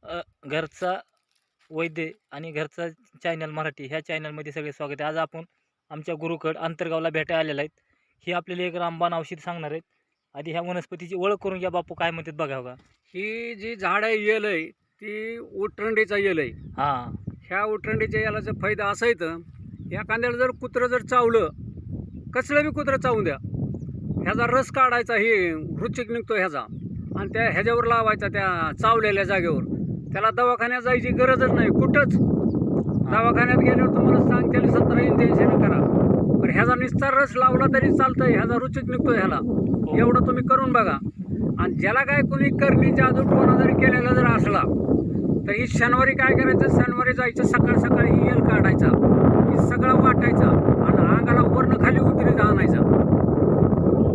घरचा वैद्य आणि घरचा चॅनल मराठी ह्या चॅनलमध्ये सगळे स्वागत आहे. आज आपण आमच्या गुरुकड अंतरगावला भेटायला आलेला आहेत. ही आपल्याला एक रामबाण औषध सांगणार आहेत. आधी ह्या वनस्पतीची ओळख करून घ्या बापू, काय म्हणतात बघा बघा. ही जी झाड आहे येल आहे ती उटरंडीचा येल आहे. हां ह्या उटरंडीच्या यालाचा फायदा असा आहे तर एखाद्याला जर कुत्रं जर चावलं, कसलं बी कुत्रं चावून द्या, ह्याचा रस काढायचा, हे रुचिक निघतो ह्याचा, आणि त्या ह्याच्यावर लावायचा त्या चावलेल्या जागेवर. त्याला दवाखान्यात जायची गरजच नाही कुठंच. दवाखान्यात गेल्यावर तुम्हाला सांगते 17 इंजेक्शन करा, पण ह्याचा निस्तार रस लावला तरी चालतंय, ह्याचा रुचिक निघतो ह्याला. एवढं तुम्ही करून बघा. आणि ज्याला काय कोणी करणी जादू टोना जरी केलेला जर असला तर ही शनिवारी काय करायचं, शनिवारी जायचं, सकाळ सकाळी ही येल काढायचा, ही सगळं वाटायचा आणि अंगाला वरनं खाली उतरीत आणायचा.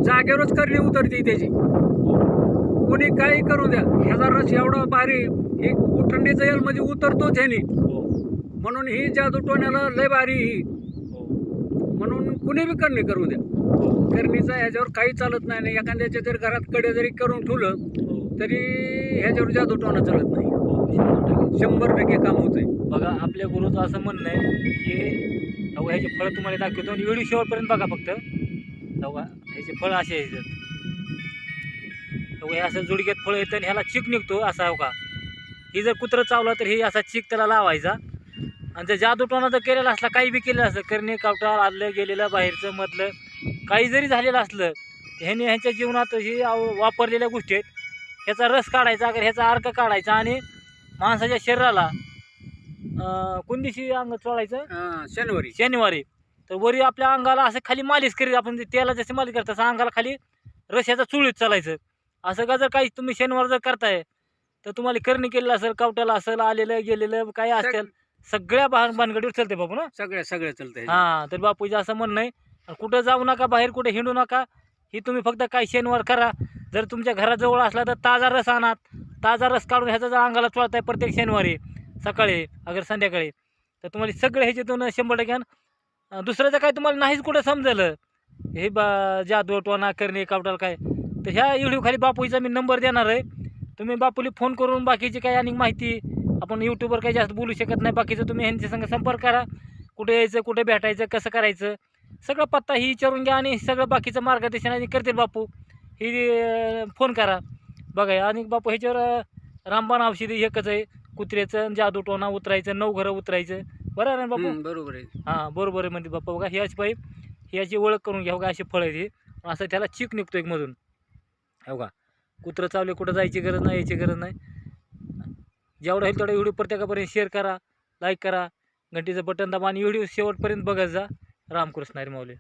जागेवरच करणी उतरते त्याची. कोणी काही करू द्या, ह्याचा रस एवढा भारी, ही उठंडीचं येल म्हणजे उतरतोच ह्यानी. म्हणून ही जादू टोण्याला लय भारी ही. म्हणून कुणी बी करणी करू द्या, करणीचा ह्याच्यावर काही चालत नाही. आणि एखाद्याच्या जर घरात कडे जरी करून ठेवलं तरी ह्याच्यावर जादू टोना चालत नाही. 100% काम होतंय. बघा, आपल्या गुरुचं असं म्हणणं आहे की ह्याचे फळं तुम्हाला दाखवतो आणि व्हिडिओ शेवटपर्यंत बघा फक्त. बघा ह्याचे फळं असे आहेत. हे असं जुडक्यात फळं येतं आणि ह्याला चिक निघतो असा. हो का, ही जर कुत्रं चावलं तर हे असा चिक त्याला लावायचा. आणि जर जादू टोना जर केलेला असला, काही बी केलेलं असलं, करणे कावटा आलं गेलेलं बाहेरचं मधलं काही जरी झालेलं असलं, ह्याने ह्यांच्या जीवनात ही वापरलेल्या गोष्टी आहेत. ह्याचा रस काढायचा, अगर ह्याचा अर्क काढायचा आणि माणसाच्या शरीराला कोण दिवशी अंग चोळायचं, शनिवारी. तर वरी आपल्या अंगाला असं खाली मालिश करीत, आपण तेला जसे मालिश करतो तसं अंगाला खाली रश्याचा चुळीत चालायचं. असं का जर काही तुम्ही शनिवार जर करताय तर तुम्हाला करणी केलेलं असेल, कावट्याला असेल, आलेलं गेलेलं काय असेल, सगळ्या भानगडीवर चालते बापू ना. सगळ्या चालतंय. हां, तर बापूचं असं म्हणणं आहे. कुठं जाऊ नका, बाहेर कुठे हिंडू नका. ही तुम्ही फक्त काही शनिवार करा. जर तुमच्या घराजवळ असला तर ताजा रस आणा, ताजा रस काढून ह्याचा जर अंगाला चोळताय प्रत्येक शनिवारी सकाळी अगर संध्याकाळी, तर तुम्हाला सगळे ह्याच्यातून 100%. दुसऱ्याचं काय तुम्हाला नाहीच कुठं समजलं हे जादू टोना करणे कावटाला काय, तर ह्या व्हिडिओ खाली बापूचा मी नंबर देणार आहे. तुम्ही बापूला फोन करून बाकीची काही आणि माहिती, आपण यूट्यूबवर काही जास्त बोलू शकत नाही, बाकीचं तुम्ही ह्यांच्या संग संपर्क करा. कुठे यायचं, कुठे भेटायचं, कसं करायचं, सगळं पत्ता ही विचारून घ्या आणि सगळं बाकीचं मार्गदर्शन आणि करतील बापू. ही फोन करा बघा. आणि बापू ह्याच्यावर रामबाण औषधी एकच आहे, कुत्र्याचं जादू टोना उतरायचं, 9 घरं उतरायचं. बरोबर आहे बापू? बरोबर आहे. हां बरोबर आहे म्हणते बाप्पा. बघा ह्याची पाईप, ह्याची ओळख करून घ्या. बघा अशी फळं आहे, असं त्याला चिक निघतो एक मधून. हो का, कुत्रं चावले कुठं जायची गरज नाही, यायची गरज नाही. जेवढं होईल तेवढा व्हिडिओ प्रत्येकापर्यंत शेअर करा, लाईक करा, घंटीचं बटन दाबा आणि व्हिडिओ शेवटपर्यंत बघत जा. रामकृष्ण हरी माऊली.